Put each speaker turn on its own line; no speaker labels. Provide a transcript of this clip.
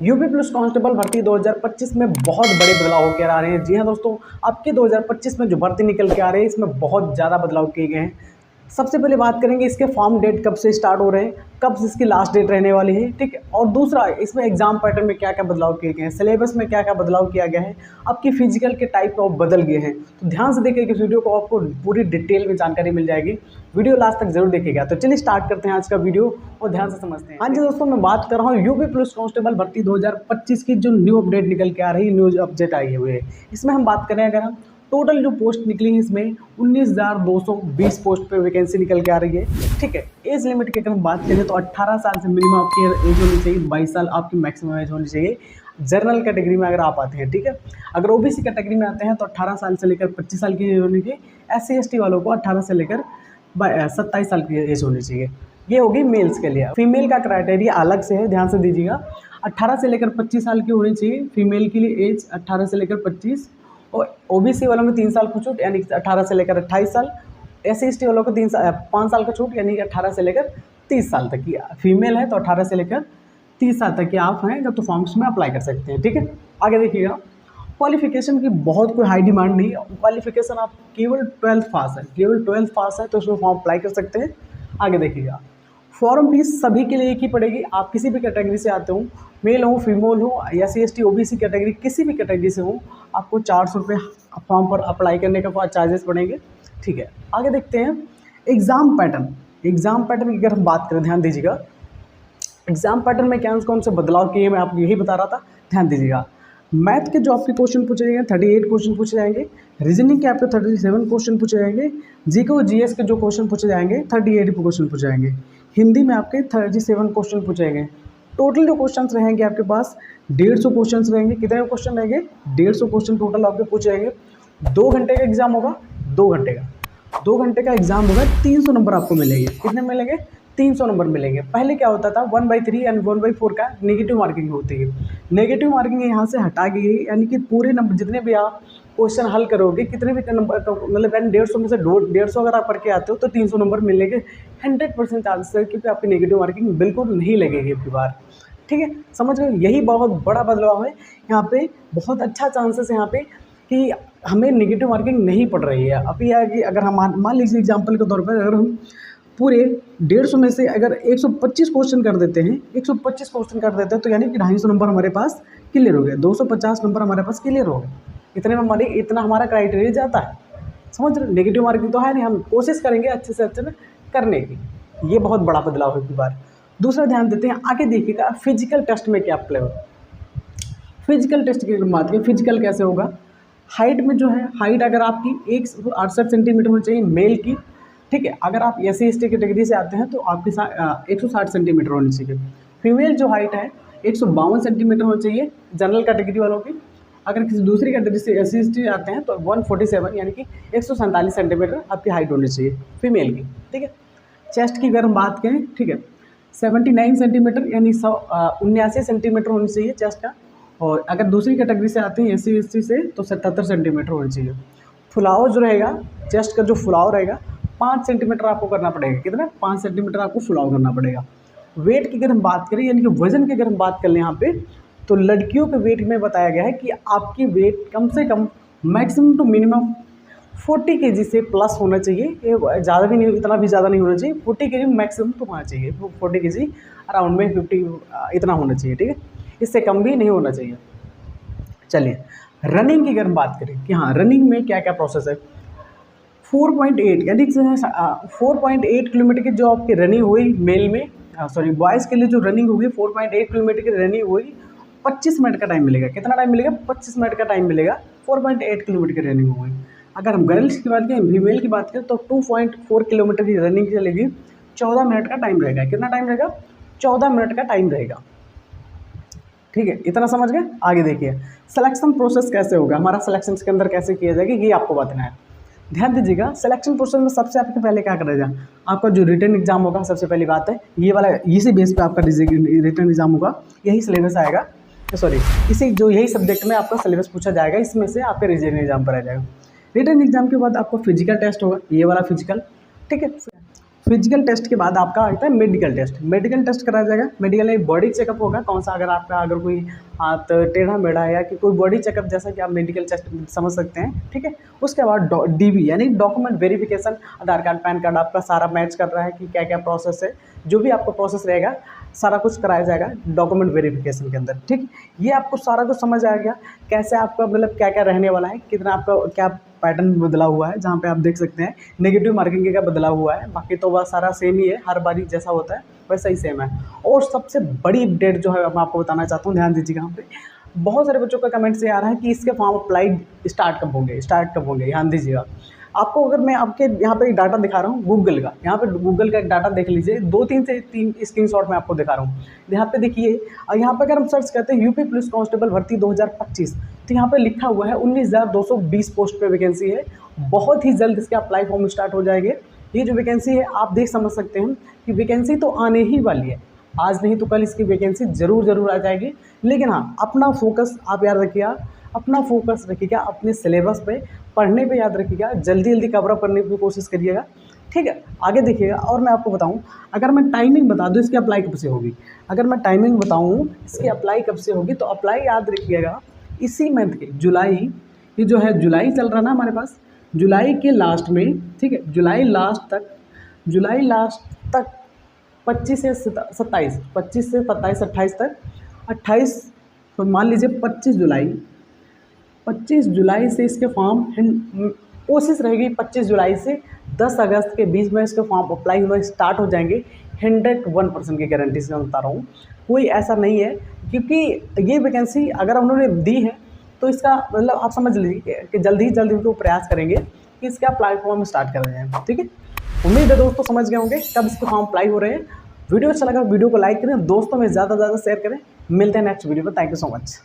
UP police constable भर्ती 2025 में बहुत बड़े बदलाव होकर आ रहे हैं। जी हाँ दोस्तों, आपके 2025 में जो भर्ती निकल के आ रहे हैं इसमें बहुत ज़्यादा बदलाव किए गए हैं। सबसे पहले बात करेंगे इसके फॉर्म डेट कब से स्टार्ट हो रहे हैं, कब इसकी लास्ट डेट रहने वाली है, ठीक है। और दूसरा, इसमें एग्जाम पैटर्न में क्या क्या बदलाव किए गए हैं, सिलेबस में क्या क्या बदलाव किया गया है, आपकी फिजिकल के टाइप ऑफ बदल गए हैं। तो ध्यान से देखिए इस वीडियो को, आपको पूरी डिटेल में जानकारी मिल जाएगी। वीडियो लास्ट तक जरूर देखिएगा। तो चलिए स्टार्ट करते हैं आज का वीडियो और ध्यान से समझते हैं। हाँ जी दोस्तों, मैं बात कर रहा हूँ यूपी पुलिस कांस्टेबल भर्ती 2025 की जो न्यू अपडेट निकल के आ रही है, न्यूज अपडेट आई हुई है। इसमें हम बात करें, अगर हम टोटल जो पोस्ट निकली है इसमें 19,220 पोस्ट पे वैकेंसी निकल के आ रही है, ठीक है। एज लिमिट की अगर हम बात करें तो 18 साल से मिनिमम आपकी एज होनी चाहिए, 22 साल आपकी मैक्सिमम एज होनी चाहिए जनरल कैटेगरी में अगर आप आते हैं, ठीक है। अगर ओबीसी कैटेगरी में आते हैं तो 18 साल से लेकर 25 साल की एज होनी चाहिए। SC/ST वालों को 18 से लेकर 27 साल की एज होनी चाहिए। ये होगी मेल्स के लिए। फीमेल का क्राइटेरिया अलग से है, ध्यान से दीजिएगा। 18 से लेकर 25 साल की होनी चाहिए फीमेल के लिए एज, 18 से लेकर 25। और ओबीसी वालों में 3 साल की छूट, यानी 18 से लेकर 28 साल। SC/ST वालों को 5 साल का छूट, यानी 18 से लेकर 30 साल तक की। फीमेल है तो 18 से लेकर 30 साल तक की आप हैं जब तो फॉर्म्स में अप्लाई कर सकते हैं, ठीक है। आगे देखिएगा, क्वालिफिकेशन की बहुत कोई हाई डिमांड नहीं है। क्वालिफिकेशन आप केवल 12th पास है, केवल 12th पास है तो उसमें फॉर्म अप्लाई कर सकते हैं। आगे देखिएगा, फॉर्म फीस सभी के लिए एक ही पड़ेगी। आप किसी भी कैटेगरी से आते हो, मेल हो, फीमेल हो, SC/ST OBC कैटेगरी, किसी भी कैटेगरी से हो, आपको 400 रुपये फॉर्म पर अप्लाई करने का चार्जेस पड़ेंगे, ठीक है। आगे देखते हैं एग्ज़ाम पैटर्न। एग्ज़ाम पैटर्न की अगर हम बात करें, ध्यान दीजिएगा। एग्जाम पैटर्न में कौन से बदलाव किए मैं आपको यही बता रहा था, ध्यान दीजिएगा। मैथ के जो आपके क्वेश्चन पूछे जाएंगे 38 क्वेश्चन पूछे जाएंगे। रीजनिंग के आपके 37 क्वेश्चन पूछे जाएंगे। जीके और जीएस के जो क्वेश्चन पूछे जाएंगे 38 क्वेश्चन पूछे जाएंगे। हिंदी में आपके 37 क्वेश्चन पूछे जाएंगे। टोटल जो क्वेश्चन रहेंगे आपके पास 150 क्वेश्चन रहेंगे। कितने क्वेश्चन रहेंगे? 150 क्वेश्चन टोटल आपके पूछे जाएंगे। 2 घंटे का एग्जाम होगा, 2 घंटे का एग्जाम होगा। 300 नंबर आपको मिलेंगे। कितने मिलेंगे? 300 नंबर मिलेंगे। पहले क्या होता था, 1/3 एंड 1/4 का नेगेटिव मार्किंग होती है। नेगेटिव मार्किंग यहाँ से हटा दी गई, यानी कि पूरे नंबर जितने भी आप क्वेश्चन हल करोगे, कितने भी नंबर मतलब 150 में से 150 अगर आप करके आते हो तो 300 नंबर मिलेंगे। 100% चांसेस है, क्योंकि आपकी नेगेटिव मार्किंग बिल्कुल नहीं लगेगी अब की बार, ठीक है। समझ गए, यही बहुत बड़ा बदलाव है यहाँ पे। बहुत अच्छा चांसेस है यहाँ पे कि हमें नेगेटिव मार्किंग नहीं पड़ रही है। अभी अगर हम मान लीजिए एग्जाम्पल के तौर पर, अगर हम पूरे 150 में से अगर 125 क्वेश्चन कर देते हैं, 125 क्वेश्चन कर देते हैं तो यानी कि 250 नंबर हमारे पास क्लियर हो गए। 250 नंबर हमारे पास क्लियर हो गए। इतना हमारा क्राइटेरिया जाता है। समझ रहे, नेगेटिव मार्किंग तो है नहीं, हम कोशिश करेंगे अच्छे से अच्छे में करने की। ये बहुत बड़ा बदलाव है इस बार। दूसरा ध्यान देते हैं, आगे देखिएगा फिजिकल टेस्ट में क्या अप्लाई होगा। फिजिकल टेस्ट की बात करें, फिजिकल कैसे होगा। हाइट में जो है, हाइट अगर आपकी 168 सेंटीमीटर होनी चाहिए मेल की, ठीक है। अगर आप SC/ST कैटेगरी से आते हैं तो आपकी 160 सेंटीमीटर होनी चाहिए। फीमेल जो हाइट है 152 सेंटीमीटर होनी चाहिए जनरल कैटेगरी वालों की। अगर किसी दूसरी कैटेगरी से SC/ST आते हैं तो 147 यानी कि 147 सेंटीमीटर आपकी हाइट होनी चाहिए फीमेल की, ठीक है। चेस्ट की अगर हम बात करें, ठीक है, 79 सेंटीमीटर यानी 79 सेंटीमीटर होनी चाहिए चेस्ट का। और अगर दूसरी कैटेगरी से आते हैं SC/ST से तो 77 सेंटीमीटर होनी चाहिए। फुलाव जो रहेगा, चेस्ट का जो फुलाव रहेगा 5 सेंटीमीटर आपको करना पड़ेगा। कितना? 5 सेंटीमीटर आपको फुलाव करना पड़ेगा। वेट की अगर हम बात करें, यानी कि वजन की अगर हम बात कर लें यहाँ पे, तो लड़कियों के वेट में बताया गया है कि आपकी वेट कम से कम मैक्सिमम टू मिनिमम 40 kg से प्लस होना चाहिए। ये ज़्यादा भी नहीं, इतना भी ज़्यादा नहीं होना चाहिए। 40 kg मैक्सिमम तो होना चाहिए। 40 kg अराउंड में 50 इतना होना चाहिए, ठीक है। इससे कम भी नहीं होना चाहिए। चलिए, रनिंग की अगर हम बात करें कि हाँ रनिंग में क्या क्या प्रोसेस है। 4.8 यानी 4.8 किलोमीटर की जो आपकी रनिंग हुई मेल में, सॉरी बॉयज़ के लिए जो रनिंग होगी 4.8 किलोमीटर की रनिंग हुई, 25 मिनट का टाइम मिलेगा। कितना टाइम मिलेगा? 25 मिनट का टाइम मिलेगा। 4.8 किलोमीटर की रनिंग होगी। अगर हम गर्ल्स की बात करें, फीमेल की बात करें, तो 2.4 किलोमीटर की रनिंग चलेगी। 14 मिनट का टाइम रहेगा। कितना टाइम रहेगा? 14 मिनट का टाइम रहेगा, ठीक है। इतना समझ गए। आगे देखिए, सिलेक्शन प्रोसेस कैसे होगा, हमारा सिलेक्शन के अंदर कैसे किया जाएगा, ये आपको बताना है। ध्यान दीजिएगा, सिलेक्शन प्रोसेस में सबसे आपके पहले क्या करेगा, आपका जो रिटन एग्जाम होगा, सबसे पहली बात है ये वाला, इसी बेस पे आपका रिटन एग्जाम होगा। यही सिलेबस आएगा, सॉरी यही सब्जेक्ट में आपका सिलेबस पूछा जाएगा। इसमें से आपके रिटन एग्जाम पर आ जाएगा। रिटन एग्जाम के बाद आपको फिजिकल टेस्ट होगा, ये वाला फिजिकल, ठीक है। फिजिकल टेस्ट के बाद आपका आता है मेडिकल टेस्ट। मेडिकल टेस्ट कराया जाएगा। मेडिकल एक बॉडी चेकअप होगा, कौन सा, अगर आपका अगर कोई हाथ टेढ़ा मेढ़ा है या कि कोई बॉडी चेकअप जैसा कि आप मेडिकल टेस्ट समझ सकते हैं, ठीक है। उसके बाद डीबी यानी डॉक्यूमेंट वेरिफिकेशन, आधार कार्ड पैन कार्ड आपका सारा मैच कर रहा है कि क्या क्या प्रोसेस है, जो भी आपका प्रोसेस रहेगा सारा कुछ कराया जाएगा डॉक्यूमेंट वेरिफिकेशन के अंदर, ठीक। ये आपको सारा कुछ समझ आ गया कैसे आपका मतलब क्या क्या रहने वाला है, कितना आपका क्या पैटर्न बदला हुआ है, जहाँ पे आप देख सकते हैं नेगेटिव मार्किंग का बदला हुआ है। बाकी तो वह सारा सेम ही है, हर बारी जैसा होता है वैसा ही सेम है। और सबसे बड़ी अपडेट जो है मैं आपको बताना चाहता हूँ, ध्यान दीजिएगा। यहाँ पे बहुत सारे बच्चों का कमेंट से आ रहा है कि इसके फॉर्म अप्लाई स्टार्ट कब होंगे। ध्यान दीजिएगा, आपको अगर मैं आपके यहाँ पे एक डाटा दिखा रहा हूँ गूगल का, यहाँ पे गूगल का एक डाटा देख लीजिए, 2-3 से 3 स्क्रीनशॉट मैं आपको दिखा रहा हूँ। यहाँ पे देखिए, और यहाँ पे अगर हम सर्च करते हैं यूपी पुलिस कांस्टेबल भर्ती 2025, तो यहाँ पे लिखा हुआ है 19,220 पोस्ट पे वैकेंसी है। बहुत ही जल्द इसके अप्लाई फॉर्म स्टार्ट हो जाएंगे। ये जो वैकेंसी है आप देख समझ सकते हैं कि वैकेंसी तो आने ही वाली है, आज नहीं तो कल इसकी वैकेंसी ज़रूर आ जाएगी। लेकिन हाँ, अपना फोकस आप याद रखिएगा, अपना फोकस रखिएगा अपने सिलेबस पे, पढ़ने पे याद रखिएगा, जल्दी कवर अप करने की कोशिश करिएगा, ठीक है। आगे देखिएगा। और मैं आपको बताऊं, अगर मैं टाइमिंग बता दूं इसकी अप्लाई कब से होगी, अगर मैं टाइमिंग बताऊं इसकी अप्लाई कब से होगी, तो अप्लाई याद रखिएगा इसी मंथ के जुलाई, ये जो है जुलाई चल रहा ना हमारे पास, जुलाई के लास्ट में, ठीक है, जुलाई लास्ट तक 25 से 27, 28 तक, 28 तो मान लीजिए 25 जुलाई से इसके फॉर्म, कोशिश रहेगी 25 जुलाई से 10 अगस्त के बीच में इसके फॉर्म अप्लाई होना स्टार्ट हो जाएंगे। 101% की गारंटी से मैं बता रहा हूँ, कोई ऐसा नहीं है, क्योंकि ये वैकेंसी अगर उन्होंने दी है तो इसका मतलब आप समझ लीजिए कि जल्दी उनको प्रयास करेंगे कि इसका अप्लाई फॉर्म स्टार्ट कर रहे हैं, ठीक है। उम्मीद है दोस्तों समझ गए होंगे कब इसके फॉर्म अप्लाई हो रहे हैं। वीडियो अच्छा लगा वीडियो को लाइक करें, दोस्तों में ज़्यादा से ज़्यादा शेयर करें। मिलते हैं नेक्स्ट वीडियो में। Thank you so much.